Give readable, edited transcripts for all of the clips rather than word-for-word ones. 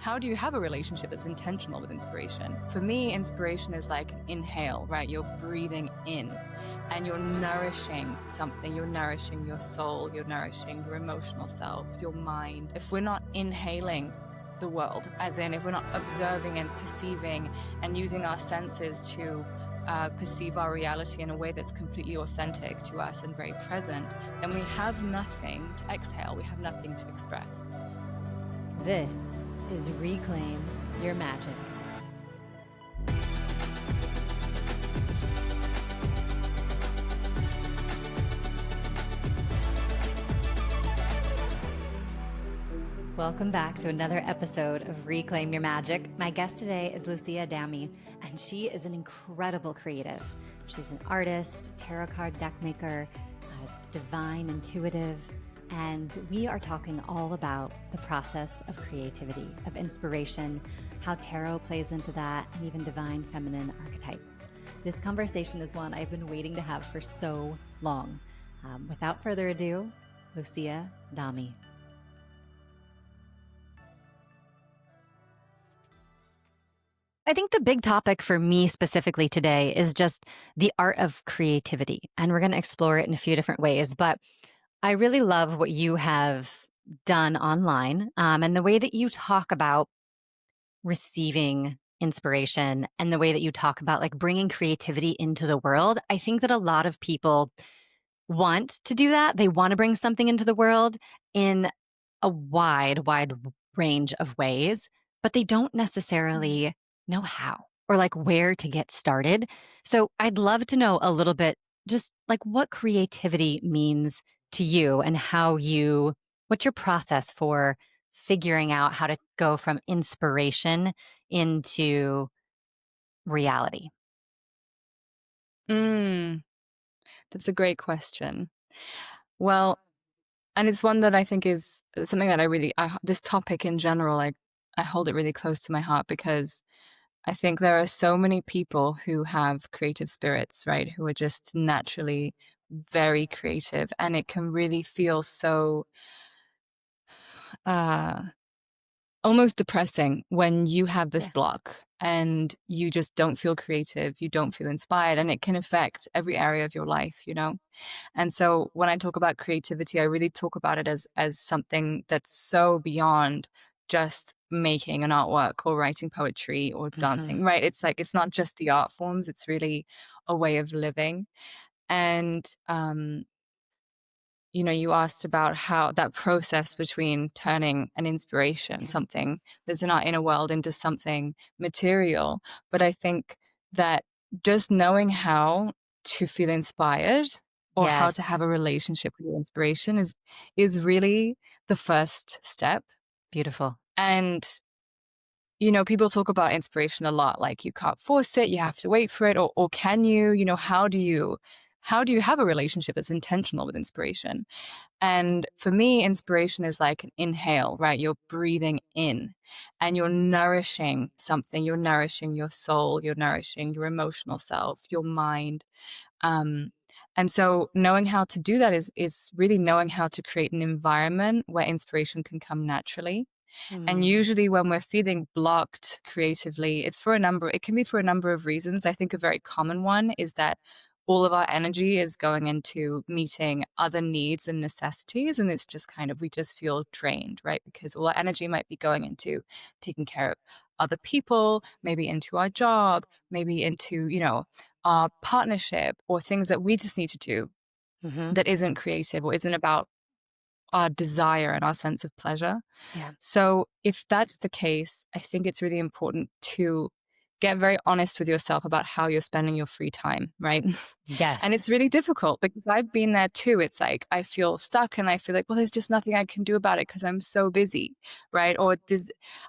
how do you have a relationship that's intentional with inspiration? For me, inspiration is like an inhale, right? You're breathing in and you're nourishing something. You're nourishing your soul. You're nourishing your emotional self, your mind. If we're not inhaling the world, as in if we're not observing and perceiving and using our senses to perceive our reality in a way that's completely authentic to us and very present, then we have nothing to exhale. We have nothing to express. This is Reclaim Your Magic. Welcome back to another episode of Reclaim Your Magic. My guest today is Lucia Dami, and she is an incredible creative. She's an artist, tarot card deck maker, divine intuitive, and we are talking all about the process of creativity, of inspiration, how tarot plays into that, and even divine feminine archetypes. This conversation is one I've been waiting to have for so long. Without further ado, Lucia Dami. I think the big topic for me specifically today is just the art of creativity, and we're going to explore it in a few different ways, but I really love what you have done online and the way that you talk about receiving inspiration and the way that you talk about like bringing creativity into the world. I think that a lot of people want to do that. They want to bring something into the world in a wide range of ways, but they don't necessarily know how or like where to get started. So I'd love to know a little bit just like what creativity means to you and what's your process for figuring out how to go from inspiration into reality? That's a great question. Well, and it's one that I think is something that this topic in general, I hold it really close to my heart because I think there are so many people who have creative spirits, right? Who are just naturally very creative, and it can really feel so almost depressing when you have this block and you just don't feel creative, you don't feel inspired, and it can affect every area of your life, you know? And so when I talk about creativity, I really talk about it as something that's so beyond just making an artwork or writing poetry or dancing, right? It's like, it's not just the art forms, it's really a way of living. And, you asked about how that process between turning an inspiration, something that's in our inner world, into something material. But I think that just knowing how to feel inspired or how to have a relationship with your inspiration is really the first step. Beautiful. And people talk about inspiration a lot, like you can't force it, you have to wait for it, or can you? How do you have a relationship that's intentional with inspiration? And for me, inspiration is like an inhale, right? You're breathing in and you're nourishing something. You're nourishing your soul. You're nourishing your emotional self, your mind. And so knowing how to do that is really knowing how to create an environment where inspiration can come naturally. And usually when we're feeling blocked creatively, it can be for a number of reasons. I think a very common one is that all of our energy is going into meeting other needs and necessities. And it's just we just feel drained, right? Because all our energy might be going into taking care of other people, maybe into our job, maybe into, our partnership, or things that we just need to do that isn't creative or isn't about our desire and our sense of pleasure. Yeah. So if that's the case, I think it's really important to get very honest with yourself about how you're spending your free time, right? Yes. And it's really difficult because I've been there too. It's like I feel stuck and I feel like, well, there's just nothing I can do about it because I'm so busy, right? Or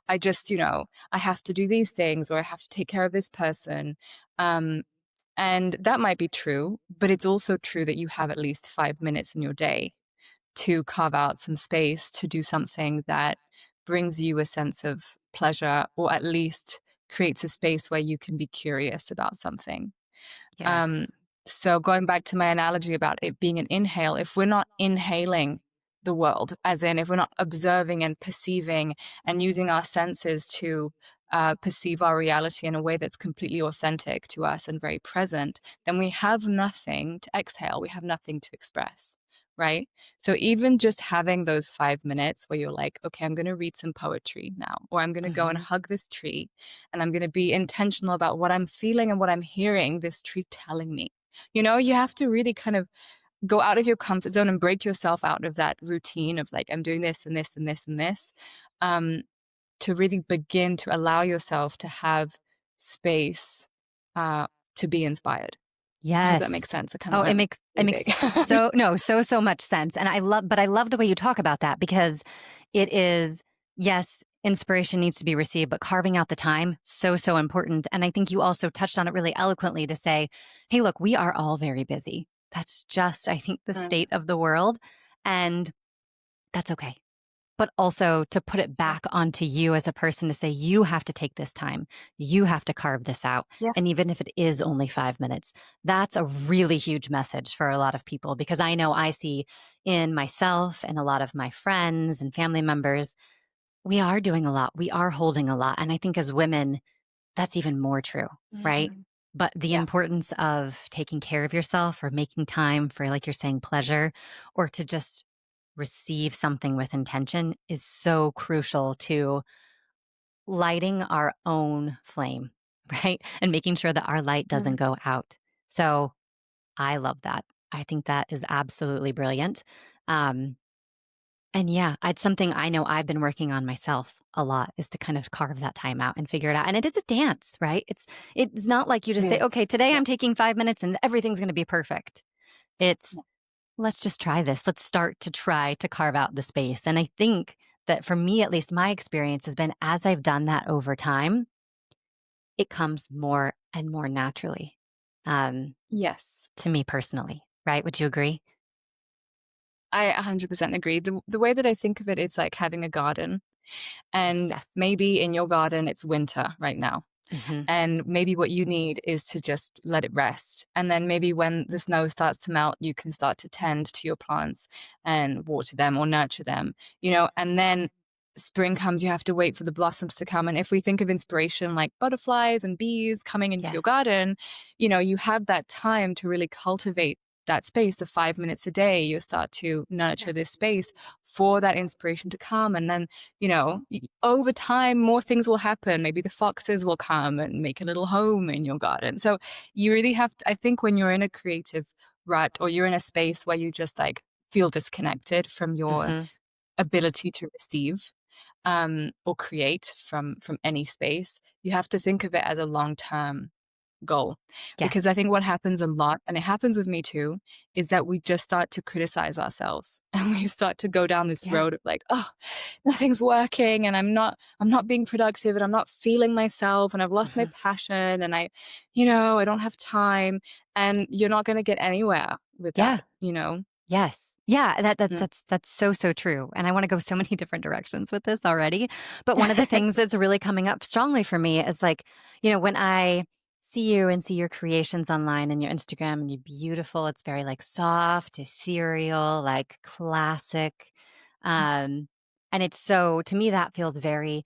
I just, I have to do these things, or I have to take care of this person. And that might be true, but it's also true that you have at least 5 minutes in your day to carve out some space to do something that brings you a sense of pleasure, or at least creates a space where you can be curious about something. Yes. So going back to my analogy about it being an inhale, if we're not inhaling the world, as in if we're not observing and perceiving and using our senses to perceive our reality in a way that's completely authentic to us and very present, then we have nothing to exhale. We have nothing to express, right? So even just having those 5 minutes where you're like, okay, I'm going to read some poetry now, or I'm going to go and Mhm. hug this tree, and I'm going to be intentional about what I'm feeling and what I'm hearing this tree telling me. You have to really kind of go out of your comfort zone and break yourself out of that routine of like, I'm doing this and this and this and this, um, to really begin to allow yourself to have space uh, to be inspired. I hope that makes Yes. sense. I kind of Oh, it went makes it really makes big. so no, so much sense. And I love the way you talk about that because it is, yes, inspiration needs to be received, but carving out the time, so important. And I think you also touched on it really eloquently to say, hey, look, we are all very busy. That's just, I think, the Mm, state of the world. And that's okay. But also to put it yeah. back onto you as a person to say, you have to take this time. You have to carve this out. Yeah. And even if it is only 5 minutes, that's a really huge message for a lot of people because I know I see in myself and a lot of my friends and family members, we are doing a lot. We are holding a lot. And I think as women, that's even more true, right? Mhm. But the Yeah. importance of taking care of yourself or making time for, like you're saying, pleasure or to just receive something with intention is so crucial to lighting our own flame, right? And making sure that our light doesn't Mm, go out. So I love that. I think that is absolutely brilliant. Um, and yeah, it's something I know I've been working on myself a lot is to kind of carve that time out and figure it out. And it is a dance, right? It's not like you just say, yes. okay, today Yeah. I'm taking 5 minutes and everything's going to be perfect. It's let's just try this. Let's start to try to carve out the space. And I think that for me, at least my experience has been as I've done that over time, it comes more and more naturally um, Yes. to me personally, right? Would you agree? I 100% agree. The way that I think of it, it's like having a garden, and Yes. maybe in your garden it's winter right now. Hmm. And maybe what you need is to just let it rest. And then maybe when the snow starts to melt, you can start to tend to your plants and water them or nurture them, and then spring comes, you have to wait for the blossoms to come. And if we think of inspiration like butterflies and bees coming into your Yes. garden, you have that time to really cultivate that space of 5 minutes a day. You start to nurture this space for that inspiration to come. And then over time, more things will happen. Maybe the foxes will come and make a little home in your garden. So you really have to, I think, when you're in a creative rut or you're in a space where you just like feel disconnected from your Hmm. ability to receive or create from any space, you have to think of it as a long-term goal. Because I Yes. think what happens a lot, and it happens with me too, is that we just start to criticize ourselves and we start to go down this Yeah. road of like, oh, nothing's working and I'm not being productive and I'm not feeling myself and I've lost my Hmm. passion and I don't have time, and you're not going to get anywhere with Yeah. that. Yes. Yeah, Mm. that's so true. And I want to go so many different directions with this already. But one of the things that's really coming up strongly for me is like, when I see you and see your creations online and your Instagram and you're beautiful, it's very like soft, ethereal, like classic. Um, and it's so to me that feels very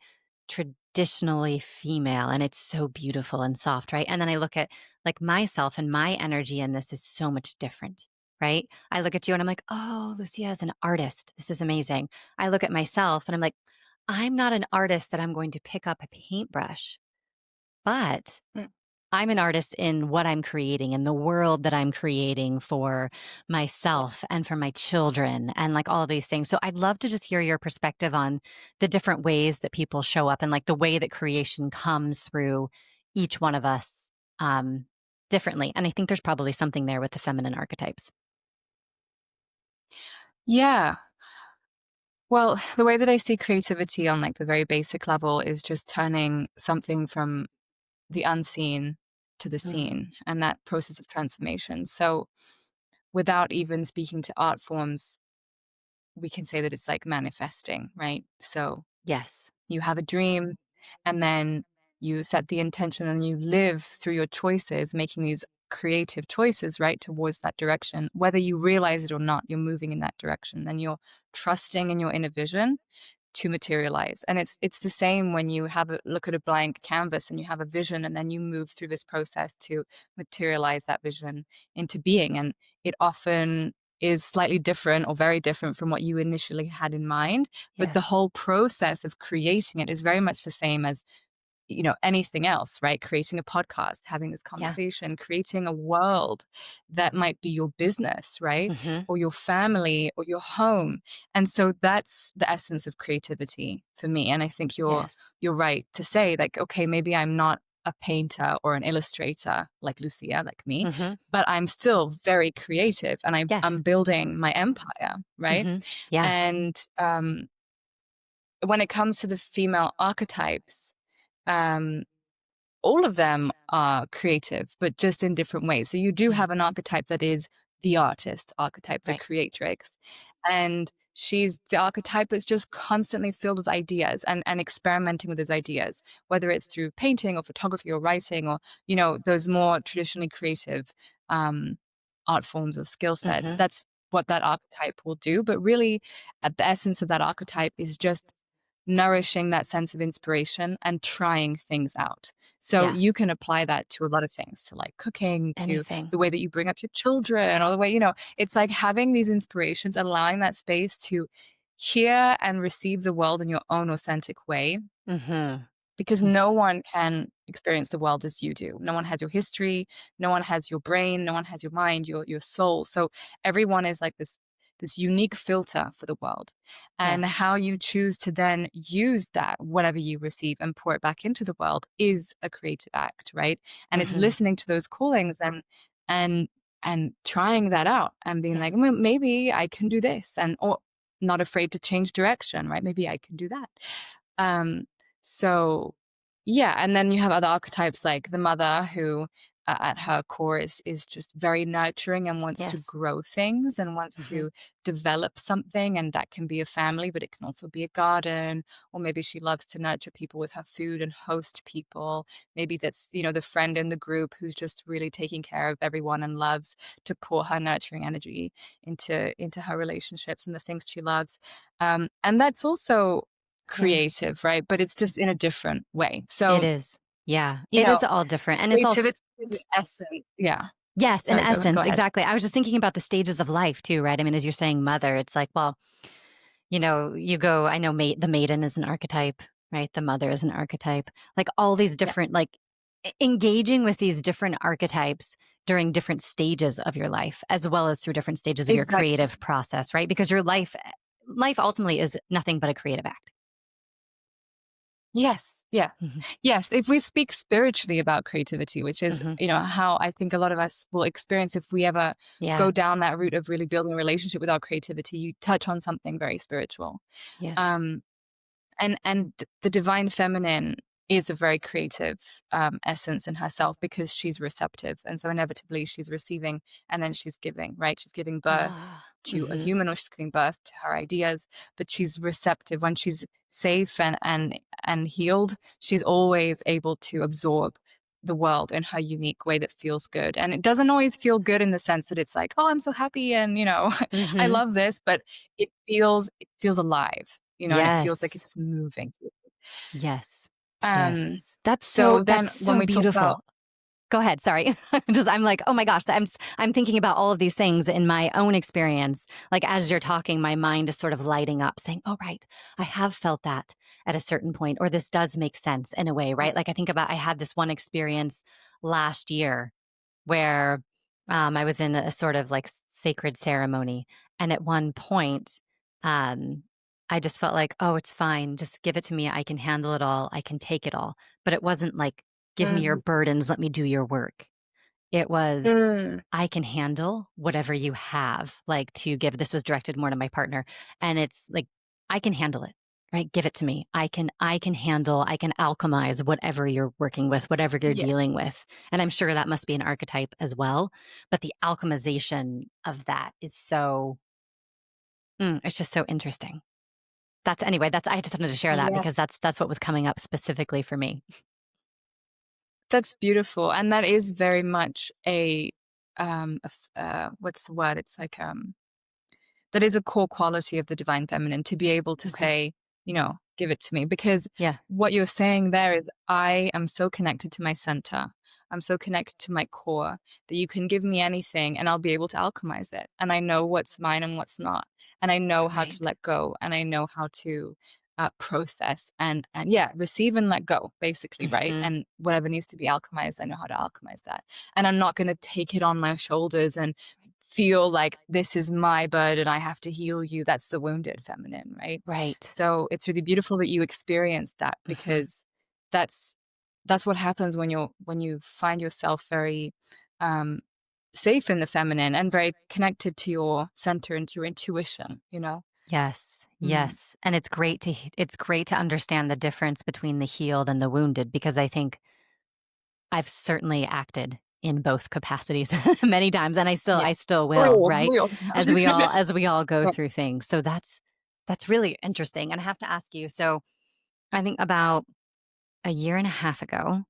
traditionally female and it's so beautiful and soft, right? And then I look at like myself and my energy in this is so much different, right? I look at you and I'm like, oh, Lucia is an artist. This is amazing. I look at myself and I'm like, I'm not an artist that I'm going to pick up a paintbrush, but Mm. I'm an artist in what I'm creating in the world that I'm creating for Yeah. myself and for my children and like all these things. So I'd love to just hear your perspective on the different ways that people show up and like the way that creation comes through each one of us um, differently. And I think there's probably something there with the feminine archetypes. Yeah. Well, the way that I see creativity on like the very basic level is just turning something from the unseen to the Mm. seen and that process of transformation. So without even speaking to art forms, we can say that it's like manifesting, right? So Yes. you have a dream and then you set the intention and you live through your choices, making these creative choices, right, towards that direction, whether you realize it or not, you're moving in that direction. Then you're trusting in your inner vision to materialize. And it's the same when you have a look at a blank canvas and you have a vision, and then you move through this process to materialize that vision into being. And it often is slightly different or very different from what you initially had in mind. But the Yes. whole process of creating it is very much the same as, anything else, right? Creating a podcast, having this Yeah. conversation, creating a world that might be your business, right? Mm-hmm. Or your family or your home. And so that's the essence of creativity for me. And I think Yes. you're right to say, like, okay, maybe I'm not a painter or an illustrator like Lucia, like me, Mm-hmm. but I'm still very creative, and Yes. I'm building my empire, right? Mm-hmm. Yeah. And when it comes to the female archetypes, um, all of them are creative, but just in different ways. So you do Mm. have an archetype that is the artist archetype, the Right. creatrix. And she's the archetype that's just constantly filled with ideas and experimenting with those ideas, whether it's through painting or photography or writing or, those more traditionally creative um, art forms or skill sets. Mm-hmm. That's what that archetype will do. But really, at the essence of that archetype is just nourishing that sense of inspiration and trying things out. So you Yes. can apply that to a lot of things, to like cooking, to Anything. the way that you bring up your children, or the way, it's like having these inspirations, allowing that space to hear and receive the world in your own authentic way, Mm-hmm. because no one can experience the world as you do. No one has your history, no one has your brain, no one has your mind, your soul. So everyone is like this unique filter for the world. And Yes. how you choose to then use that, whatever you receive, and pour it back into the world is a creative act, right? And it's Mm-hmm. listening to those callings and and trying that out and being Yeah. like, maybe I can do this, and or not afraid to change direction, right? Maybe I can do that. Um, so yeah, and then you have other archetypes like the mother who, at her core is just very nurturing and wants to Yes. grow things and wants Mm-hmm. to develop something, and that can be a family, but it can also be a garden, or maybe she loves to nurture people with her food and host people. Maybe that's, the friend in the group who's just really taking care of everyone and loves to pour her nurturing energy into her relationships and the things she loves. And that's also Yeah. creative, right? But it's just in a different way. It So, is. Yeah. you It know, is all different. And it's all, creativity is the essence. Yeah. yes, in Sorry, go essence. ahead. Exactly. I was just thinking about the stages of life too, right? I mean, as you're saying, mother, it's like, well, you go, I know the maiden is an archetype, right? The mother is an archetype. Like all these Yeah, different, like engaging with these different archetypes during different stages of your life, as well as through different stages of your exactly. creative process, right? Because your life ultimately is nothing but a creative act. Yes. Yeah. Hmm. Yes. If we speak spiritually about creativity, which is, Hmm. how I think a lot of us will experience if we ever Yeah. go down that route of really building a relationship with our creativity, you touch on something very spiritual. Yes. Um, and the divine feminine is a very creative essence in herself because she's receptive, and so inevitably she's receiving and then she's giving, right? She's giving birth Ah. to a Hmm. human, or she's giving birth to her ideas, but she's receptive when she's safe and healed. She's always able to absorb the world in her unique way that feels good, and it doesn't always feel good in the sense that it's like, oh, I'm so happy and I Hmm. love this, but it feels alive, and it feels like Yes. it's moving. Yes. Um, Yes. That's so that's then when so we talk about beautiful. Go ahead, sorry. Just I'm like, "Oh my gosh," I'm thinking about all of these things in my own experience. Like, as you're talking, my mind is sort of lighting up saying, "Oh, right. I have felt that at a certain point," or "This does make sense in a way," right? Like, I think about I had this one experience last year where, I was in a sort of, like, sacred ceremony, and at one point, um, I just felt like, "Oh, it's fine. Just give it to me. I can handle it all. I can take it all." But it wasn't like, "Give me your Mhm. burdens. Let me do your work." It was, Mm, "I can handle whatever you have," like, to give. This was directed more to my partner, and it's like, "I can handle it, right? Give it to me. I can handle, I can alchemize whatever you're working with, whatever you're yeah, dealing with." And I'm sure that must be an archetype as well, but the alchemization of that is so it's just so interesting. That's anyway, that's I just wanted to share that yeah. because that's what was coming up specifically for me. That's beautiful, and that is very much what's the word? It's like, that is a core quality of the divine feminine to be able to Okay. say, give it to me. Because Yeah. what you're saying there is, I am so connected to my center. I'm so connected to my core that you can give me anything and I'll be able to alchemize it. And I know what's mine and what's not. And I know how to Right. let go and I know how to process and yeah, receive and let go, basically, right? Hmm. And whatever needs to be alchemized, I know how to alchemize that. And I'm not going to take it on my shoulders and feel like this is my burden, I have to heal you. That's the wounded feminine, right? Right. So it's really beautiful that you experienced that, Hmm. because that's that's what happens when you find yourself very um safe in the feminine and very connected to your center and to your intuition, you know? Yes. Mm. Yes. And it's great to understand the difference between the healed and the wounded, because I think I've certainly acted in both capacities many times, and Yeah. I still will, Oh, right? we all As we all go Yeah. through things. So that's really interesting. And I have to ask you, so I think about a year and a half ago,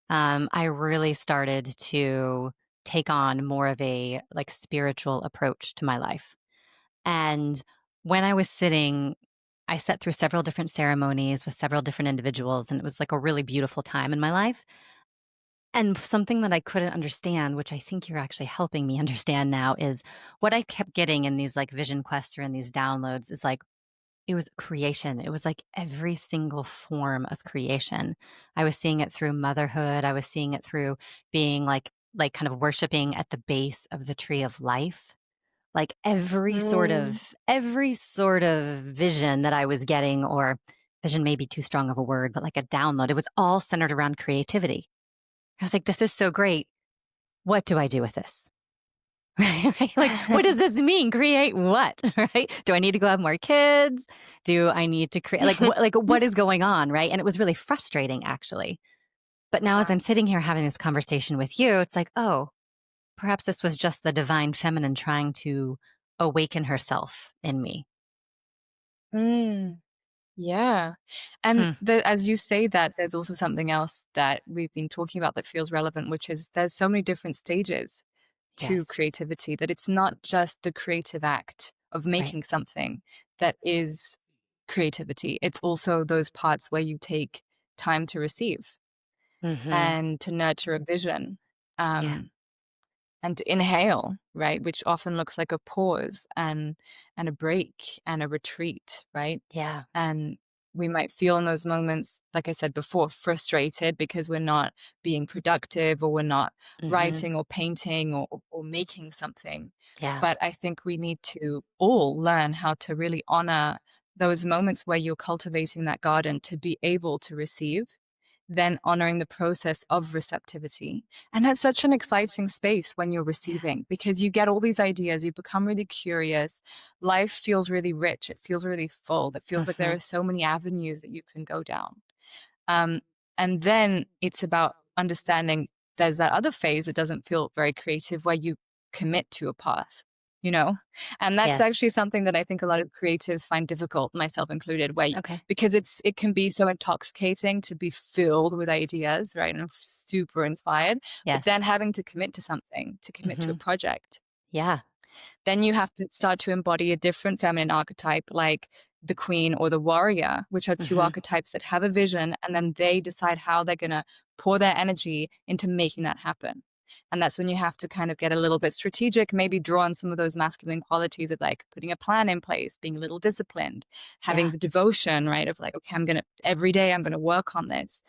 I really started to take on more of a like spiritual approach to my life. And when I was sitting, I sat through several different ceremonies with several different individuals, and it was like a really beautiful time in my life. And something that I couldn't understand, which I think you're actually helping me understand now, is what I kept getting in these like vision quests or in these downloads is like, it was creation. It was like every single form of creation. I was seeing it through motherhood. I was seeing it through being like kind of worshiping at the base of the tree of life. Like Mm. every sort of vision that I was getting, or vision may be too strong of a word, but like a download, it was all centered around creativity. I was like, this is so great. What do I do with this? Right? Like, what does this mean? Create what? Right? Do I need to go have more kids? Do I need to create like what is going on? Right? And it was really frustrating, actually. But now, as Yeah. I'm sitting here having this conversation with you, it's like, oh, perhaps this was just the divine feminine trying to awaken herself in me. Mm. Yeah. And Hmm. as you say that, there's also something else that we've been talking about that feels relevant, which is there's so many different stages to Yes. creativity that it's not just the creative act of Right. making something that is creativity. It's also those parts where you take time to receive Hmm. and to nurture a vision. Yeah. Um, and to inhale, right, which often looks like a pause and a break and a retreat, right? Yeah. And we might feel in those moments, like I said before, frustrated because we're not being productive or we're not Hmm. writing or painting or making something. Yeah. But I think we need to all learn how to really honor those moments where you're cultivating that garden to be able to receive, then honoring the process of receptivity. And that's such an exciting space when you're Yeah. receiving, because you get all these ideas, you become really curious. Life feels really rich. It feels really full. It feels like there Hmm. are so many avenues that you can go down. Um, and then it's about understanding there's that other phase that doesn't feel very creative where you commit to a path, you know? And that's Yes. actually something that I think a lot of creatives find difficult, myself included, Okay. because it can be so intoxicating to be filled with ideas, right? And super inspired, but Yes. then having to commit to something, to commit to a Hmm. project, Yeah. then you have to start to embody a different feminine archetype, like the queen or the warrior, which are two Hmm. archetypes that have a vision and then they decide how they're going to pour their energy into making that happen. And that's when you have to kind of get a little bit strategic, maybe draw on some of those masculine qualities of like putting a plan in place, being a little disciplined, having Yeah. the devotion, right? Of like, okay, every day I'm going to work on this.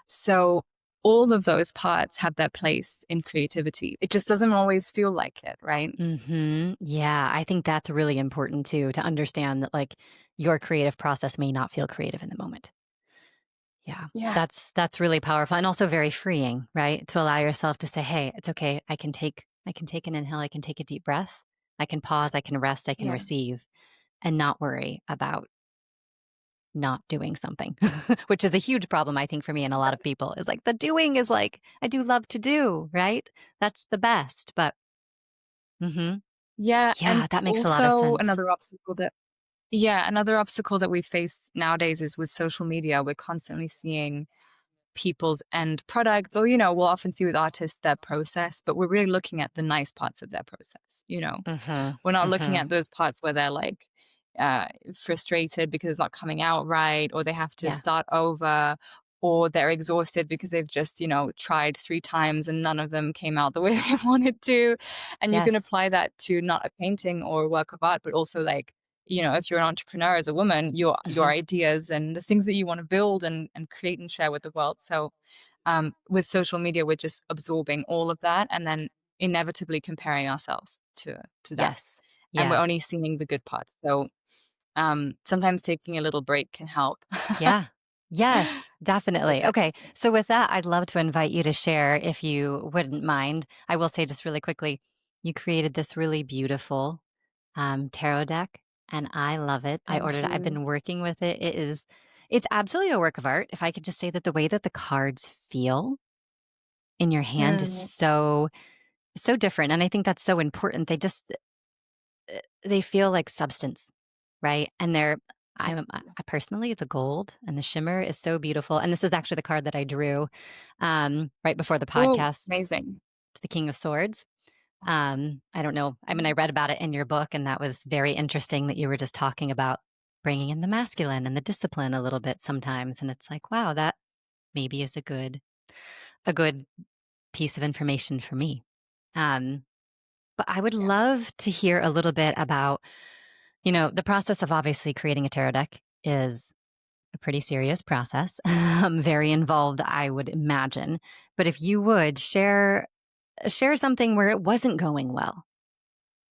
So all of those parts have their place in creativity. It just doesn't always feel like it, right? Yeah, I think that's really important too, to understand that like your creative process may not feel creative in the moment. Yeah. Yeah. That's really powerful and also very freeing, right? To allow yourself to say, "Hey, it's okay. I can take an inhale, I can take a deep breath. I can pause, I can rest, I can Yeah. receive and not worry about not doing something." Which is a huge problem I think for me and a lot of people. Is like the doing is like I do love to do, right? That's the best, but mhm. Yeah, and Yeah, that makes a lot of also sense. another obstacle that we face nowadays is with social media. We're constantly seeing people's end products, or, we'll often see with artists their process, but we're really looking at the nice parts of their process. Mm-hmm. We're not looking Mm-hmm. at those parts where they're like frustrated because it's not coming out right, or they have to Yeah. start over, or they're exhausted because they've just, tried 3 times and none of them came out the way they wanted to. And you can Yes. apply that to not a painting or a work of art, but also like, if you're an entrepreneur as a woman, your Mm-hmm. ideas and the things that you want to build and create and share with the world. So with social media, we're just absorbing all of that and then inevitably comparing ourselves to that. Yes. And we're Yeah. only seeing the good parts. So sometimes taking a little break can help. Yeah. Yes, definitely. Okay. Okay. So with that, I'd love to invite you to share if you wouldn't mind. I will say just really quickly, you created this really beautiful tarot deck and I love it. I Thank ordered it. I've you. been working with it. It's absolutely a work of art. If I could just say that the way that the cards feel in your hand is Mm, so different. And I think that's so important. They feel like substance, right? And thank you. I personally, the gold and the shimmer is so beautiful. And this is actually the card that I drew right before the Oh, podcast amazing. to the King of Swords. I don't know. I mean, I read about it in your book, and that was very interesting that you were just talking about bringing in the masculine and the discipline a little bit sometimes. And it's like, wow, that maybe is a good piece of information for me. Um, but I would Yeah. love to hear a little bit about, the process of obviously creating a tarot deck is a pretty serious process, very involved, I would imagine. But if you would share something where it wasn't going well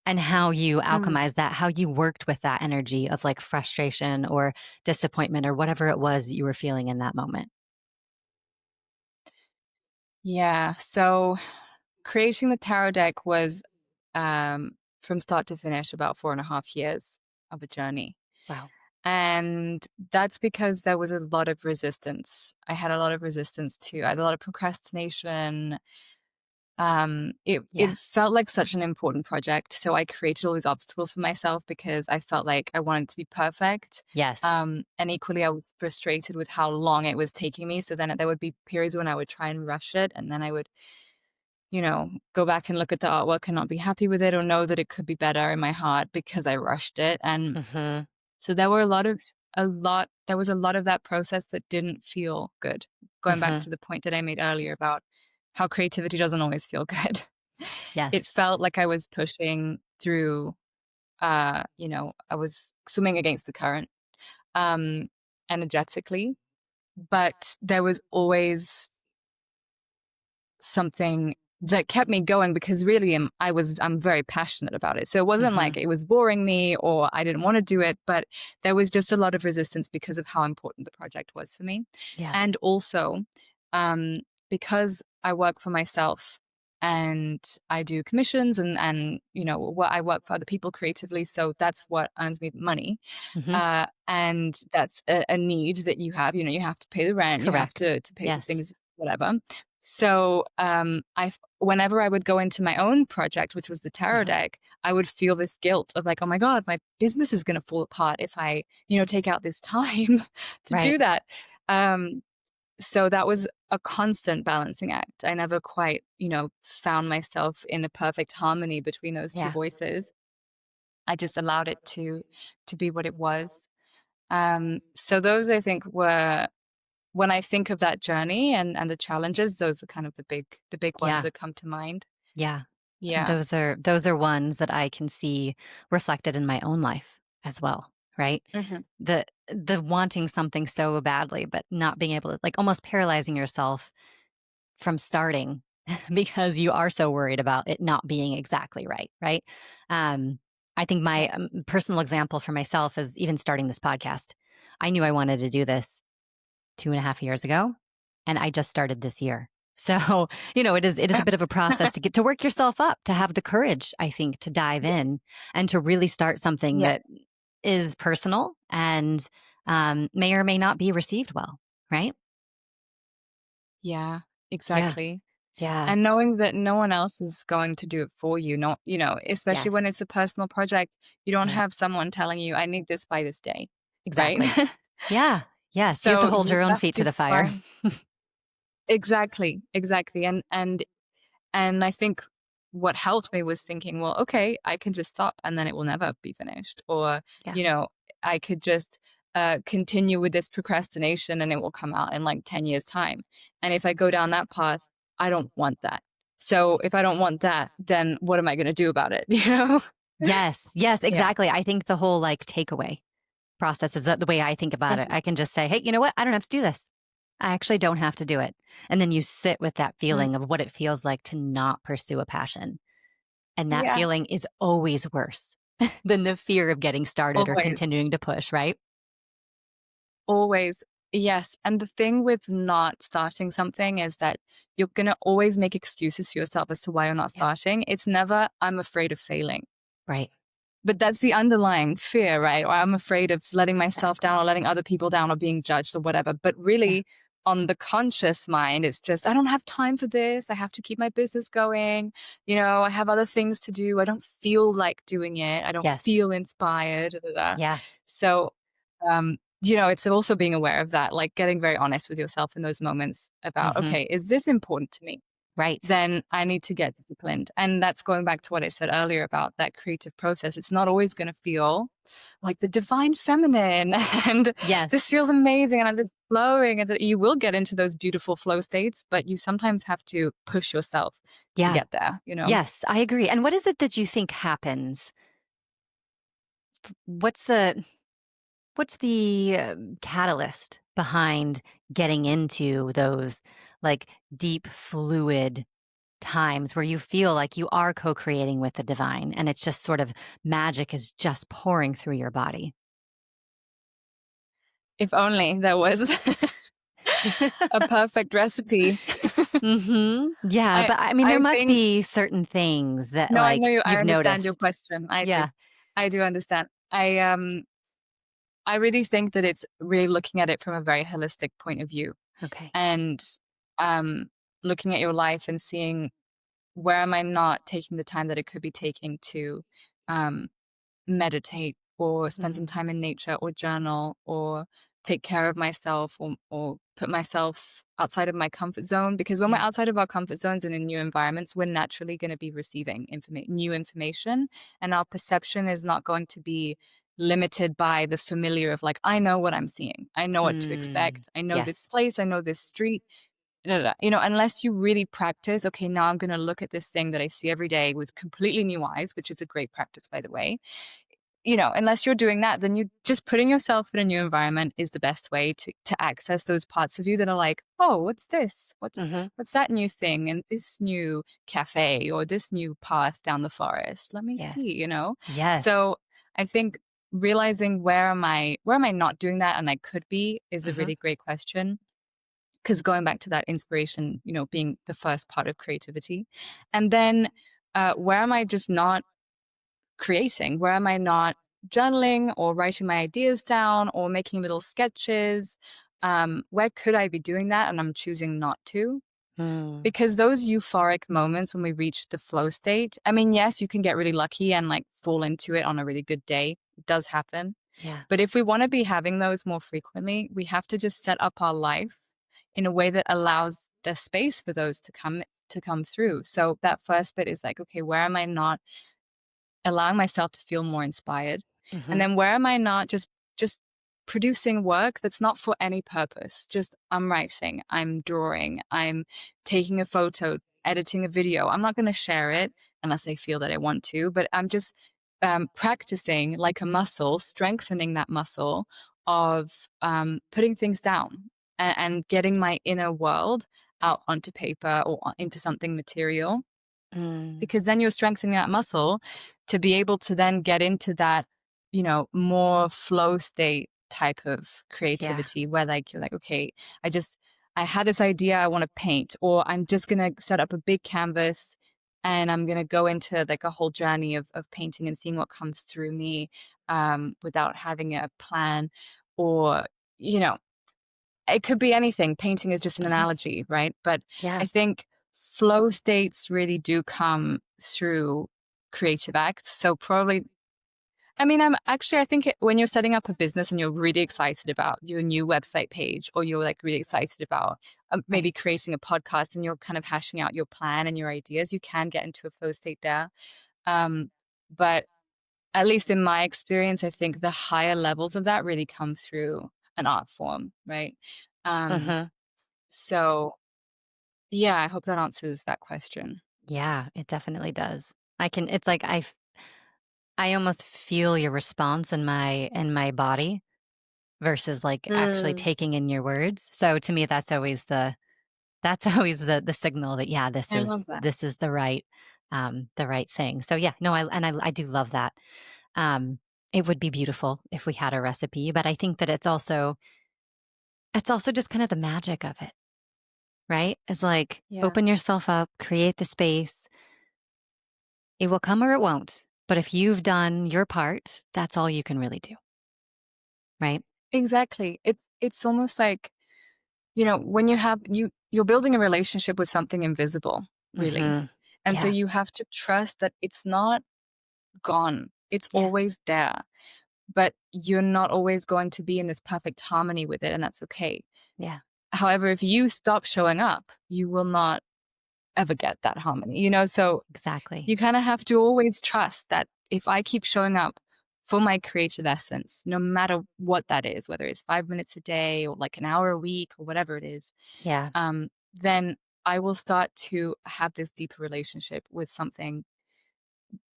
and how you Mm. alchemized that, how you worked with that energy of like frustration or disappointment or whatever it was that you were feeling in that moment. Yeah. So creating the tarot deck was from start to finish about 4.5 years of a journey. Wow. And that's because there was a lot of resistance. I had a lot of resistance to, I had a lot of procrastination. It Yeah. felt like such an important project. So I created all these obstacles for myself because I felt like I wanted to be perfect. Yes. And equally, I was frustrated with how long it was taking me. So then there would be periods when I would try and rush it. And then I would, go back and look at the artwork and not be happy with it or know that it could be better in my heart because I rushed it. And Mm-hmm. so there was a lot of that process that didn't feel good. Going back Mm-hmm. to the point that I made earlier about how creativity doesn't always feel good. It Yes. felt like I was pushing through, I was swimming against the current, um, energetically, but there was always something that kept me going because really I'm very passionate about it. So it wasn't Mm-hmm. like it was boring me or I didn't want to do it, but there was just a lot of resistance because of how important the project was for me. Yeah. And also, um, because I work for myself and I do commissions and what I work for other people creatively. So that's what earns me money. Mm-hmm. And that's a need that you have. You have to pay the rent, you have Correct. to pay the Yes. things, whatever. So whenever I would go into my own project, which was the tarot Mm-hmm. deck, I would feel this guilt of like, oh my God, my business is going to fall apart if I, take out this time to Right. do that. Um, so that was a constant balancing act. I never quite, found myself in a perfect harmony between those two Yeah. voices. I just allowed it to be what it was. So those I think were when I think of that journey and the challenges, those are kind of the big ones Yeah. that come to mind. Yeah. Yeah. Those are ones that I can see reflected in my own life as well, right? Mhm. The wanting something so badly, but not being able to, like, almost paralyzing yourself from starting because you are so worried about it not being exactly right, right? Um, I think Yeah. my personal example for myself is even starting this podcast. I knew I wanted to do this 2.5 years ago, and I just started this year. So, it is a bit of a process to get to work yourself up, to have the courage, I think, to dive Yeah. in and to really start something Yeah. that is personal and may or may not be received well, right? Yeah. Yeah. Exactly. Yeah. And knowing that no one else is going to do it for you, not, especially when Yes. it's a personal project, you don't Right. have someone telling you, I need this by this day, right? Exactly. Yeah. Yes. You have to So hold you your own have feet to to the fire. find Exactly, exactly. And I think what helped me was thinking, well, okay, I can just stop and then it will never be finished. Or, Yeah. you know, I could just continue with this procrastination and it will come out in like 10 years' time. And if I go down that path, I don't want that. So if I don't want that, then what am I going to do about it? You know? Yes. Yes, Yeah. exactly. I think the whole like takeaway process is the way I think about it. Mhm. I can just say, hey, you know what? I don't have to do this. I actually don't have to do it. And then you sit with that Mm. feeling of what it feels like to not pursue a passion. And that Yeah. feeling is always worse than the fear of getting started or Always. continuing to push, right? Always. Yes. And the thing with not starting something is that you're going to always make excuses for yourself as to why you're not Yep. starting. It's never, I'm afraid of failing. Right. But that's the underlying fear, right? Or I'm afraid of letting myself down or Exactly. letting other people down or being judged or whatever. But Yeah. really, on the conscious mind, it's just, I don't have time for this. I have to keep my business going. I have other things to do. I don't feel like doing it. I don't Yes. feel inspired. Da, da, da. Yeah. So, it's also being aware of that, like getting very honest with yourself in those moments about, Hmm. okay, is this important to me? Right. Then I need to get disciplined. And that's going back to what I said earlier about that creative process. It's not always going to feel like the divine feminine and this Yes. feels amazing and I'm just flowing, and that you will get into those beautiful flow states, but you sometimes have to push yourself to Yeah. get there. Yes, I agree. And what is it that you think happens? What's the catalyst behind getting into those like deep fluid times where you feel like you are co-creating with the divine and it's just sort of magic is just pouring through your body? If only there was a perfect recipe. Yeah, I but I mean, there I must think be certain things that no, I know like you. I you've understand your noticed. question. I do. Yeah. I do understand. I really think that it's really looking at it from a very holistic point of view, Okay. and um, looking at your life and seeing where am I not taking the time that it could be taking to um, meditate or spend some Mm, time in nature or journal or take care of myself or put myself outside of my comfort zone, because when we're yeah. outside of our comfort zones and in new environments, we're naturally going to be receiving new information, and our perception is not going to be limited by the familiar of like, I know what I'm seeing, I know what to Mm, expect, I know this yes. place, I know this street, da, da, da. Unless you really practice, okay, now I'm going to look at this thing that I see every day with completely new eyes, which is a great practice, by the way. Unless you're doing that, then you just putting yourself in a new environment is the best way to access those parts of you that are like, oh, what's this? Hmm. What's that new thing and this new cafe or this new path down the forest? Let me Yes. see. Yes. So I think realizing where am I not doing that and I could be is a Hmm. really great question. Because going back to that inspiration, being the first part of creativity. And then where am I just not creating? Where am I not journaling or writing my ideas down or making little sketches? Where could I be doing that? And I'm choosing not to. Mm, Because those euphoric moments when we reach the flow state, I mean, yes, you can get really lucky and like fall into it on a really good day. It does happen. yeah. But if we want to be having those more frequently, we have to just set up our life in a way that allows the space for those to come through. So that first bit is like, okay, where am I not allowing myself to feel more inspired? And Hmm. then where am I not just producing work that's not for any purpose? Just I'm writing, I'm drawing, I'm taking a photo, editing a video. I'm not going to share it unless I feel that I want to, but I'm just practicing like a muscle, strengthening that muscle of putting things down and getting my inner world out onto paper or into something material, Mm, because then you're strengthening that muscle to be able to then get into that, more flow state type of yeah. creativity where like you're like, okay, I had this idea I want to paint, or I'm just gonna set up a big canvas and I'm gonna go into like a whole journey of painting and seeing what comes through me without having a plan. Or, you know, it could be anything. Painting is just an Hmm. analogy, right? But Yeah. I think flow states really do come through creative acts. So probably I mean, I think when you're setting up a business and you're really excited about your new website page, or you're like really excited about Right. maybe creating a podcast and you're kind of hashing out your plan and your ideas, you can get into a flow state there. Um, but at least in my experience, I think the higher levels of that really come through an art form, right? Um, Mm-hmm. so yeah, I hope that answers that question. Yeah, it definitely does. It's like I almost feel your response in my body versus like actually Mm, taking in your words. So to me, that's always the signal that, yeah, I love that. this is the right thing. So yeah, no, I do love that. It would be beautiful if we had a recipe, but I think that it's also just kind of the magic of it, right? It's like Yeah, open yourself up, create the space. It will come or it won't. But if you've done your part, that's all you can really do, right? exactly. It's almost like, when you're building a relationship with something invisible, really. Mhm. And so Yeah. you have to trust that it's not gone. It's Yeah. always there, but you're not always going to be in this perfect harmony with it, and that's okay. Yeah. However, if you stop showing up, you will not ever get that harmony, So Exactly. you kind of have to always trust that if I keep showing up for my creative essence, no matter what that is, whether it's 5 minutes a day or like an hour a week or whatever it is, Yeah. then I will start to have this deeper relationship with something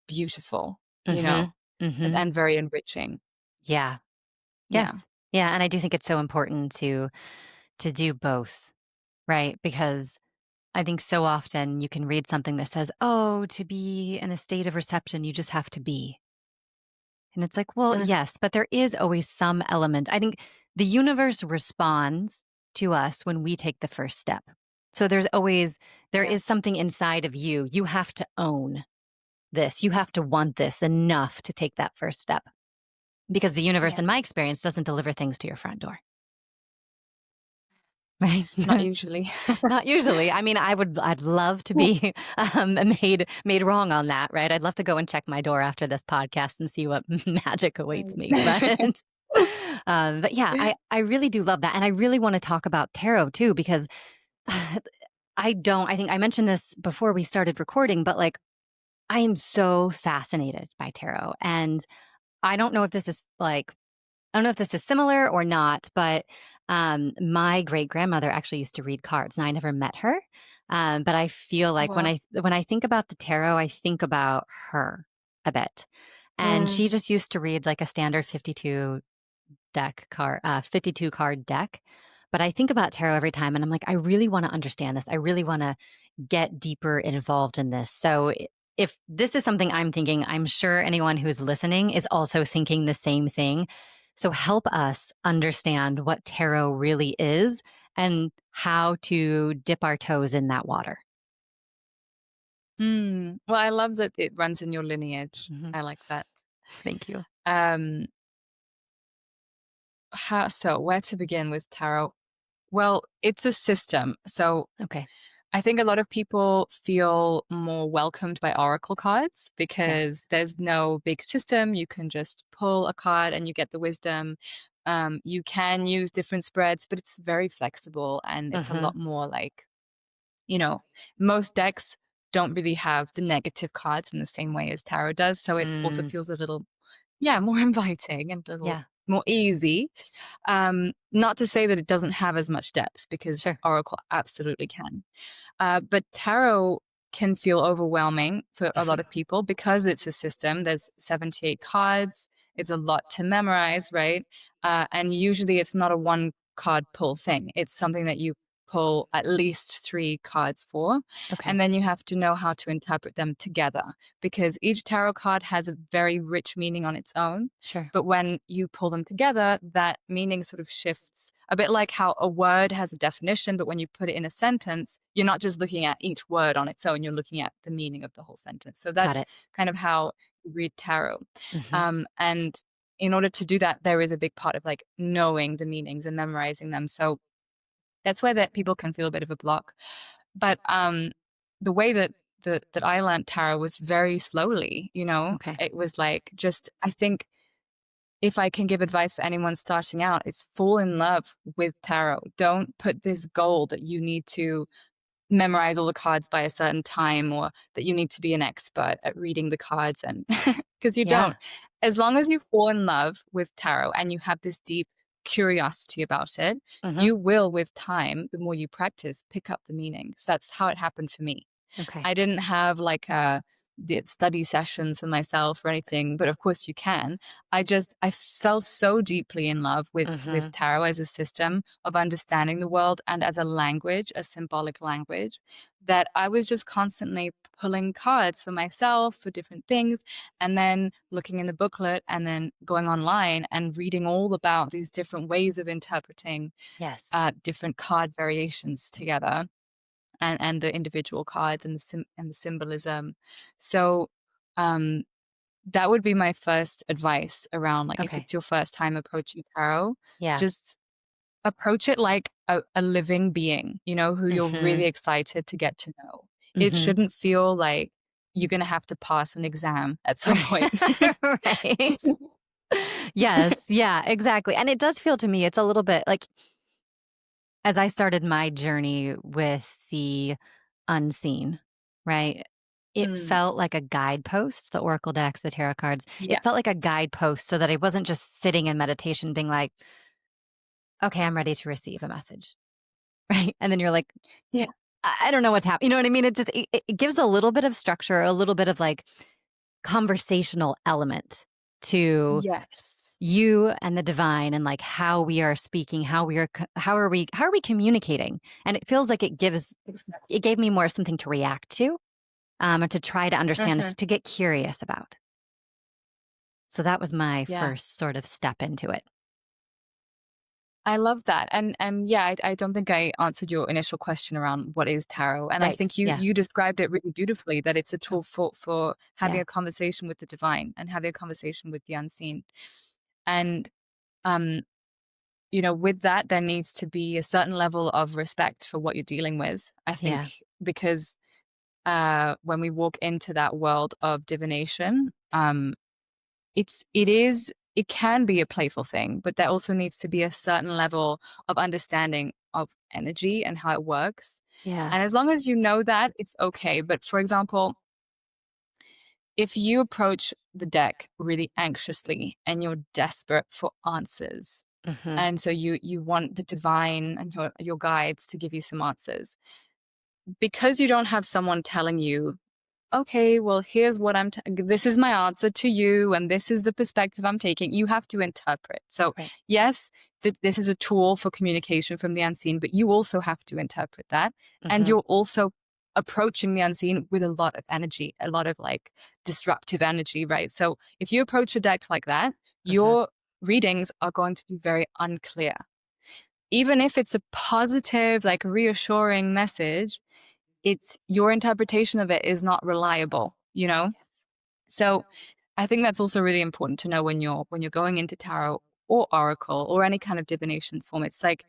beautiful, Mhm. and, Mhm. and very enriching. Yeah. Yeah. Yes. Yeah, and I do think it's so important to do both, right? Because I think so often you can read something that says, "Oh, to be in a state of reception, you just have to be." And it's like, well, Mm, yes, but there is always some element. I think the universe responds to us when we take the first step. So there yeah. is something inside of you. You have to own this. You have to want this enough to take that first step because the universe, Yeah. in my experience, doesn't deliver things to your front door. Right? Not usually. Not usually. I mean, I'd love to be made wrong on that, right? I'd love to go and check my door after this podcast and see what magic awaits me. But yeah, I really do love that, and I really want to talk about tarot too because I don't. I think I mentioned this before we started recording, but like I am so fascinated by tarot, and I don't know if this is like I don't know if this is similar or not, but my great grandmother actually used to read cards, and I never met her. But I feel Oh, like wow. when I think about the tarot, I think about her a bit, and she Mm, just used to read like a standard 52 card deck. But I think about tarot every time, and I'm like, I really want to understand this. I really want to get deeper involved in this. So if this is something I'm thinking, I'm sure anyone who's listening is also thinking the same thing. So help us understand what tarot really is and how to dip our toes in that water. Well, I love that it runs in your lineage. Mhm. I like that. Thank you. Um, where to begin with tarot? Well, it's a system. So Okay. I think a lot of people feel more welcomed by oracle cards Yes. because there's no big system. You can just pull a card and you get the wisdom. You can use different spreads, but it's very flexible and it's a Hmm. lot more like, you know, most decks don't really have the negative cards in the same way as tarot does. So it also Mm, feels a little, yeah, more inviting and a little yeah. more easy. Not to say that it doesn't have as much depth because Sure. oracle absolutely can. But tarot can feel overwhelming for a lot of people because it's a system. There's 78 cards. It's a lot to memorize, right? And usually it's not a one card pull thing. It's something that you pull at least three cards for. Okay. And then you have to know how to interpret them together because each tarot card has a very rich meaning on its own. Sure. But when you pull them together, that meaning sort of shifts a bit like how a word has a definition, but when you put it in a sentence, you're not just looking at each word on its own, you're looking at the meaning of the whole sentence. So Got that's it. kind of how you read tarot. Hmm. And in order to do that, there is a big part of like knowing the meanings and memorizing them. So that's why that people can feel a bit of a block. But the way that that I learned tarot was very slowly, Okay. It was like just, I think if I can give advice for anyone starting out, it's fall in love with tarot. Don't put this goal that you need to memorize all the cards by a certain time, or that you need to be an expert at reading the cards, and because you Yeah. don't. As long as you fall in love with tarot and you have this deep curiosity about it, Mm-hmm. you will, with time, the more you practice, pick up the meanings. That's how it happened for me. Okay. I didn't have like the study sessions for myself or anything, but of course you can. I fell so deeply in love with Mm-hmm. tarot as a system of understanding the world and as a language, a symbolic language, that I was just constantly pulling cards for myself for different things, and then looking in the booklet, and then going online and reading all about these different ways of interpreting Yes. different card variations together, and the individual cards and the symbolism. So um that would be my first advice around, like, if Okay. it's your first time approaching tarot, Yeah. just approach it like a living being, who you're Mm-hmm. really excited to get to know. It Mm-hmm. shouldn't feel like you're going to have to pass an exam at some point. Right. Yes. Yeah, exactly. And it does feel to me, it's a little bit like as I started my journey with the unseen, right? It Mm, felt like a guidepost, the oracle decks, the tarot cards. yeah. It felt like a guidepost so that I wasn't just sitting in meditation being like, okay, I'm ready to receive a message. Right. And then you're like, Yeah. I don't know what's happening. You know what I mean? It gives a little bit of structure, a little bit of like conversational element to Yes. you and the divine, and like how we are speaking, how are we communicating? And it feels like it Exactly. gave me more something to react to, or to try to understand, Mhm. to get curious about. So that was my Yeah. first sort of step into it. I love that. And yeah, I don't think I answered your initial question around what is tarot. And I Right. think you Yeah. you described it really beautifully, that it's a Oh, tool for having yeah. a conversation with the divine and having a conversation with the unseen. And um, with that, there needs to be a certain level of respect for what you're dealing with. I think, Yeah. because when we walk into that world of divination, it can be a playful thing, but there also needs to be a certain level of understanding of energy and how it works. Yeah. And as long as you know that, it's okay. But for example, if you approach the deck really anxiously and you're desperate for answers, Hmm. and so you want the divine and your guides to give you some answers, because you don't have someone telling you, okay, well, here's what this is my answer to you, and this is the perspective I'm taking. You have to interpret. So, Right. yes, this is a tool for communication from the unseen, but you also have to interpret that. And Hmm. you're also approaching the unseen with a lot of energy, a lot of like disruptive energy, right? So, if you approach a deck like that, Hmm. your readings are going to be very unclear. Even if it's a positive, like reassuring message, it's your interpretation of it is not reliable. Yes. So I think that's also really important to know when you're going into tarot or oracle or any kind of divination form. It's like,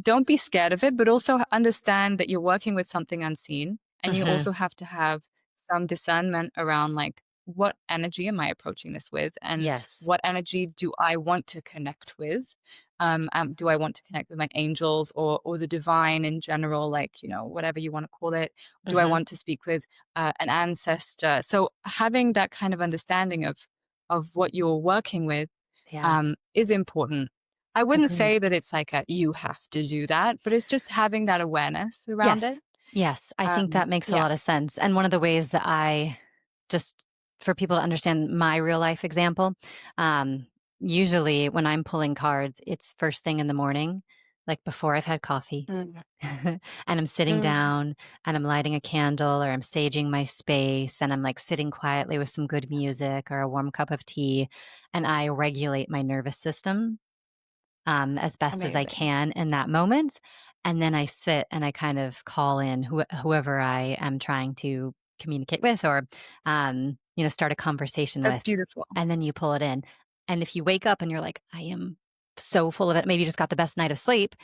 don't be scared of it, but also understand that you're working with something unseen. And you Hmm. also have to have some discernment around, like, what energy am I approaching this with? And Yes. what energy do I want to connect with? Do I want to connect with my angels, or the divine in general, like, whatever you want to call it? Do I Hmm. want to speak with an ancestor? So having that kind of understanding of what you're working with Yeah. is important. I wouldn't Agreed. say that it's like you have to do that, but it's just having that awareness around it. Yes. Yes. I think that makes a Yeah. lot of sense. And one of the ways that just for people to understand my real life example, um, usually when I'm pulling cards, it's first thing in the morning, like before I've had coffee. Mm, And I'm sitting mm, down and I'm lighting a candle, or I'm saging my space, and I'm like sitting quietly with some good music or a warm cup of tea. And I regulate my nervous system as best as I amazing. can in that moment. And then I sit and I kind of call in whoever I am trying to communicate with, or, start a conversation That's with. beautiful. And then you pull it in. And if you wake up and you're like, I am so full of it, maybe you just got the best night of sleep,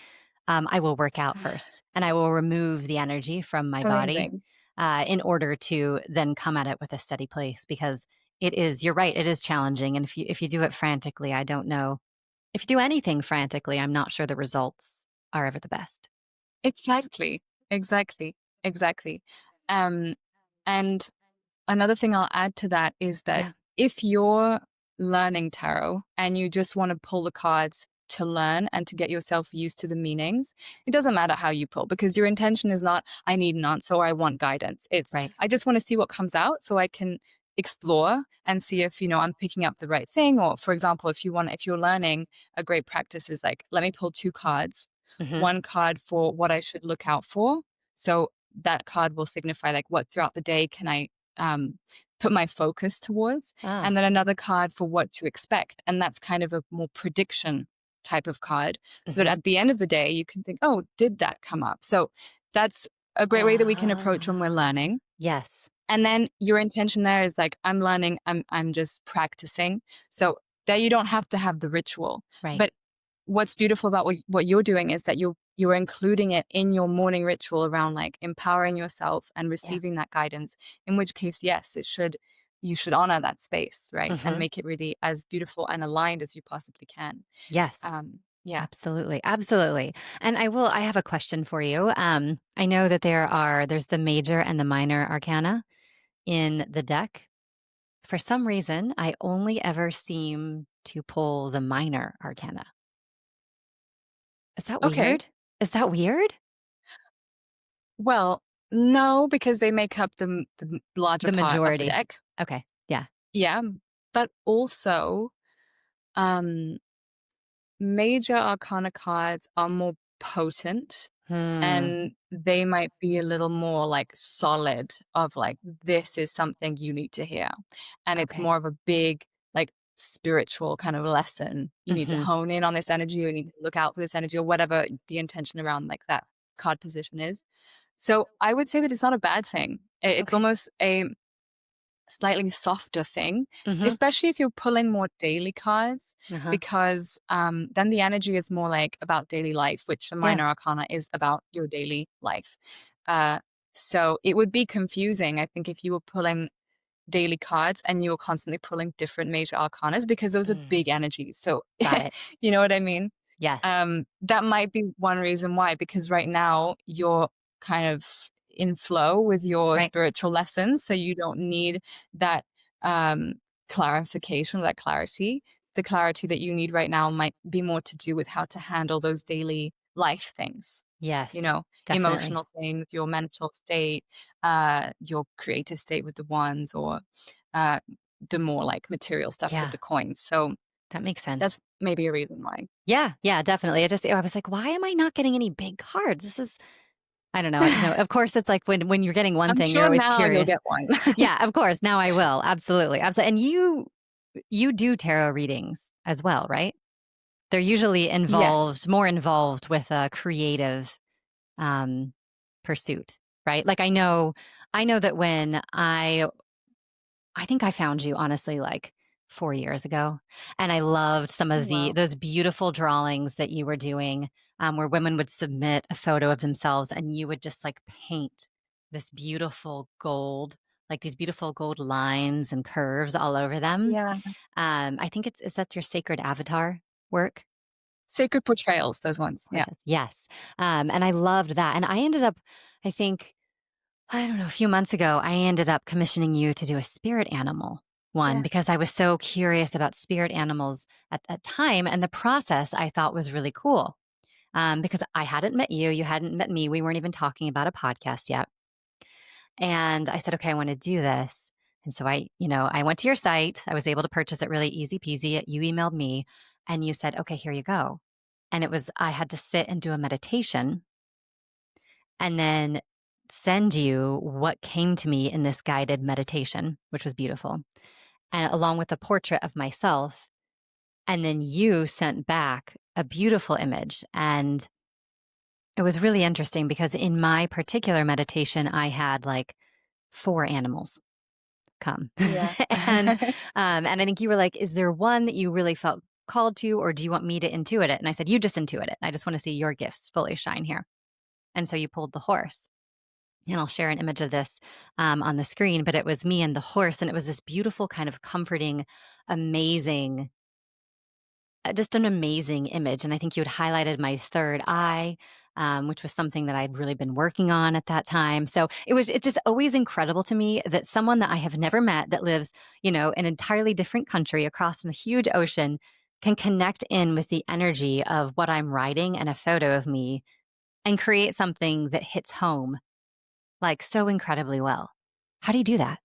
I will work out first and I will remove the energy from my body. Amazing. in order to then come at it with a steady place, because you're right, it is challenging. And if you do it frantically, I don't know. If you do anything frantically, I'm not sure the results are ever the best. Exactly. Exactly. Exactly. Um, and another thing I'll add to that is that Yeah. if you're learning tarot and you just want to pull the cards to learn and to get yourself used to the meanings, it doesn't matter how you pull, because your intention is not, I need an answer or I want guidance. It's, Right. I just want to see what comes out so I can explore and see if, I'm picking up the right thing. Or for example, if you're learning, a great practice is like, let me pull two cards, Hmm. one card for what I should look out for. So that card will signify like what throughout the day can I put my focus towards, Ah. and then another card for what to expect. And that's kind of a more prediction type of card. So that Hmm. at the end of the day, you can think, oh, did that come up? So that's a great way that we can approach when we're learning. Yes. And then your intention there is like, I'm learning, I'm just practicing. So there you don't have to have the ritual. Right. But what's beautiful about what you're doing is that you're including it in your morning ritual around like empowering yourself and Yeah. receiving that guidance, in which case, yes, you should honor that space, right? And Hmm. make it really as beautiful and aligned as you possibly can. Yes. Yeah. Absolutely. Absolutely. And I have a question for you. I know that there's the major and the minor arcana in the deck. For some reason, I only ever seem to pull the minor arcana. Is that Okay. weird? Is that weird? Well, no, because they make up the larger The part of the majority. deck. Okay. Yeah. Yeah. But also, um, major arcana cards are more potent, Hmm. and they might be a little more like solid of like, this is something you need to hear. And it's Okay. more of a big, like spiritual kind of lesson. You need to Hmm. hone in on this energy, or you need to look out for this energy, or whatever the intention around like that card position is. So I would say that it's not a bad thing. It's Okay. almost a slightly softer thing, Hmm. especially if you're pulling more daily cards, Uh-huh. because then the energy is more like about daily life, which the Yeah. minor arcana is about your daily life. Uh, so it would be confusing, I think, if you were pulling daily cards and you were constantly pulling different major arcanas, because those are Mm. big energies. So Got it. you know what I mean? Yes. That might be one reason why, because right now you're kind of in flow with your Right. spiritual lessons. So you don't need that um, clarification, that clarity. The clarity that you need right now might be more to do with how to handle those daily life things, Yes. Definitely. emotional things, your mental state, your creative state with the ones, or uh, the more like material stuff with Yeah. the coins. So That makes sense. that's maybe a reason why. Yeah. Yeah. Definitely. I was like, why am I not getting any big cards? This is, I don't know. Of course, it's like when you're getting one I'm thing, you're sure always now you'll curious. get one. Yeah. Of course. Now I will. Absolutely. Absolutely. And you do tarot readings as well, right? They're usually Yes. more involved with a creative um, pursuit, right? Like I know that when I think I found you honestly like 4 years ago, and I loved some Oh, of wow. those beautiful drawings that you were doing, where women would submit a photo of themselves, and you would just like paint this beautiful gold, like these beautiful gold lines and curves all over them. Yeah. I think is that your sacred avatar work? Sacred portrayals, those ones. Yeah. Gorgeous. Yes. And I loved that. And I ended up, I think, I don't know, a few months ago, I ended up commissioning you to do a spirit animal one Yeah. because I was so curious about spirit animals at that time. And the process I thought was really cool because I hadn't met you, you hadn't met me. We weren't even talking about a podcast yet. And I said, okay, I want to do this. And so I went to your site. I was able to purchase it really easy peasy. You emailed me and you said, okay, here you go. And I had to sit and do a meditation and then send you what came to me in this guided meditation, which was beautiful, and along with a portrait of myself. And then you sent back a beautiful image. And it was really interesting because in my particular meditation, I had like four animals come. Yeah. and and I think you were like, is there one that you really felt called to, or do you want me to intuit it? And I said, you just intuit it. I just want to see your gifts fully shine here. And so you pulled the horse. and I'll share an image of this on the screen, but it was me and the horse, and it was this beautiful, kind of comforting, amazing, just an amazing image. And I think you had highlighted my third eye, which was something that I'd really been working on at that time. So it's just always incredible to me that someone that I have never met that lives, in an entirely different country across a huge ocean can connect in with the energy of what I'm writing and a photo of me and create something that hits home like so incredibly well. How do you do that?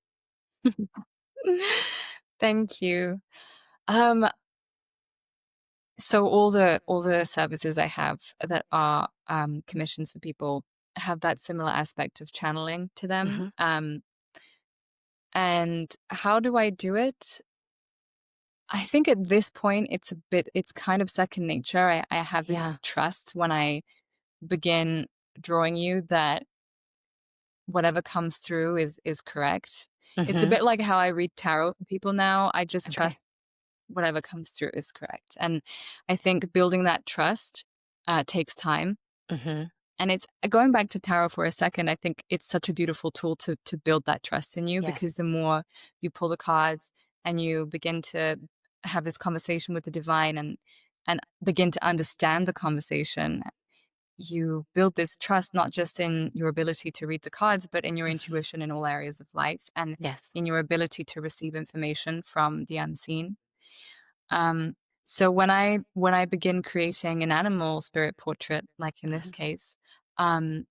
Thank you. Um, so all the services I have that are commissions for people have that similar aspect of channeling to them. Hmm. And how do I do it? I think at this point it's kind of second nature. I have Yeah. this trust when I begin drawing you that whatever comes through is correct. It's a Hmm. bit like how I read tarot for people now. I just Okay. trust whatever comes through is correct. And I think building that trust takes time. Hmm. And it's going back to tarot for a second. I think it's such a beautiful tool to build that trust in you, Yes. because the more you pull the cards and you begin to have this conversation with the divine and begin to understand the conversation, you build this trust not just in your ability to read the cards, but in your Hmm. intuition in all areas of life and Yes. in your ability to receive information from the unseen. Um, so when I begin creating an animal spirit portrait, like in this Hmm. case, um,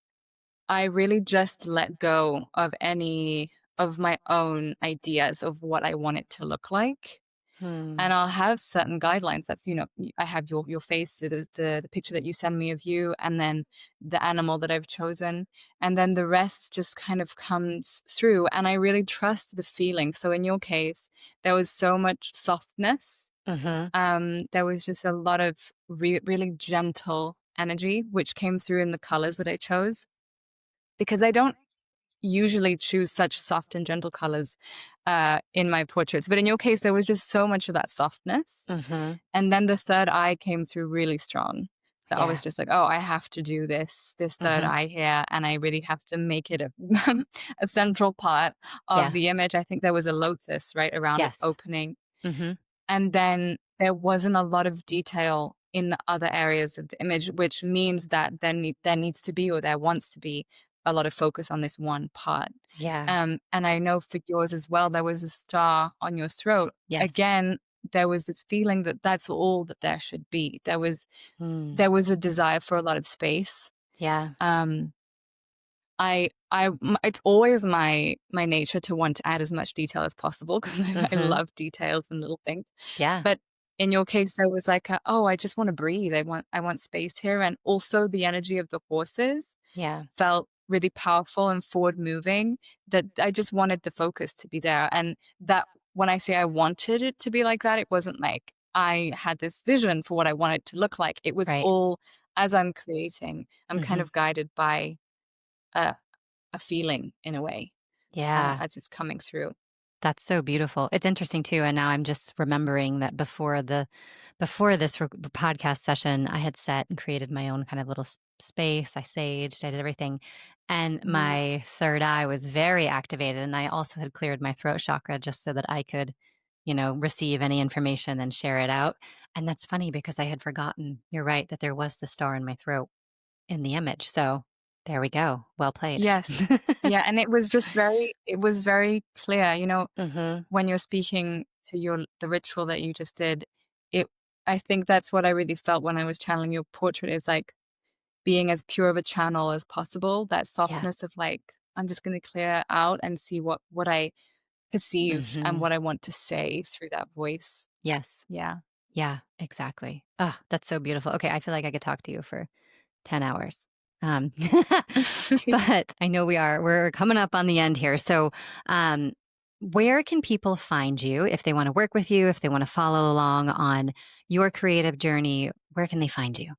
I really just let go of any of my own ideas of what I want it to look like. And Hmm. I'll have certain guidelines. That's, I have your face, so the picture that you send me of you, and then the animal that I've chosen, and then the rest just kind of comes through. And I really trust the feeling. So in your case, there was so much softness. Hmm. There was just a lot of really gentle energy, which came through in the colors that I chose, because I don't usually choose such soft and gentle colors in my portraits. But in your case, there was just so much of that softness. Hmm. And then the third eye came through really strong. So I was Yeah. just like, oh, I have to do this third Hmm. eye here, and I really have to make it a, a central part of Yeah. the image. I think there was a lotus right around it Yes. opening. Hmm. And then there wasn't a lot of detail in the other areas of the image, which means that there needs to be, or there wants to be, a lot of focus on this one part. Yeah. And I know for yours as well, there was a star on your throat. Yes. Again, there was this feeling that that's all that there should be. There was Mm. there was a desire for a lot of space. Yeah. Um, it's always my nature to want to add as much detail as possible, because I Hmm. love details and little things. Yeah. But in your case, there was like, oh, I just want to breathe. I want space here, and also the energy of the horses Yeah. felt really powerful and forward moving. That I just wanted the focus to be there, and that when I say I wanted it to be like that, it wasn't like I had this vision for what I wanted to look like. It was Right. all as I'm creating, I'm kind Hmm. of guided by a, a feeling in a way Yeah. as it's coming through. That's so beautiful. It's interesting too, and now I'm just remembering that before this podcast session, I had set and created my own kind of little space. I saged, I did everything, and Mm. my third eye was very activated, and I also had cleared my throat chakra just so that I could, receive any information and share it out. And that's funny because I had forgotten. You're right that there was the star in my throat in the image. So there we go. Well played. Yes. Yeah, and it was very clear, Hmm. when you're speaking to the ritual that you just did, it I think that's what I really felt when I was channeling your portrait, is like being as pure of a channel as possible, that Yeah. softness of like, I'm just gonna clear out and see what I perceive and Hmm. what I want to say through that voice. Yes. Yeah. Yeah, exactly. Oh, that's so beautiful. Okay, I feel like I could talk to you for 10 hours. Um, but I know we're coming up on the end here. So, um, where can people find you if they want to work with you, if they want to follow along on your creative journey? Where can they find you?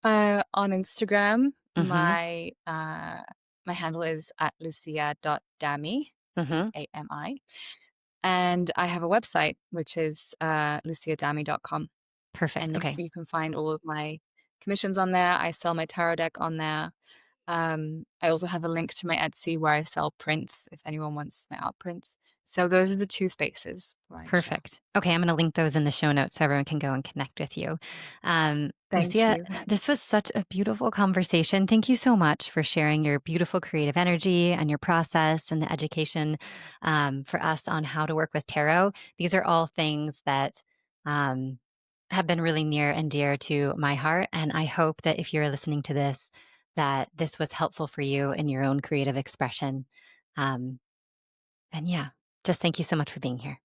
On Instagram, Mhm. my handle is at lucia.dami, Mhm. Dami. And I have a website, which is luciadami.com. Perfect. And Okay. you can find all of my commissions on there. I sell my tarot deck on there. I also have a link to my Etsy where I sell prints if anyone wants my art prints. So those are the two spaces where I share. Perfect. Okay, I'm gonna link those in the show notes so everyone can go and connect with you. Thank Lucia, you. this was such a beautiful conversation. Thank you so much for sharing your beautiful creative energy and your process and the education for us on how to work with tarot. These are all things that um, have been really near and dear to my heart. And I hope that if you're listening to this, that this was helpful for you in your own creative expression. Um, and yeah, just thank you so much for being here.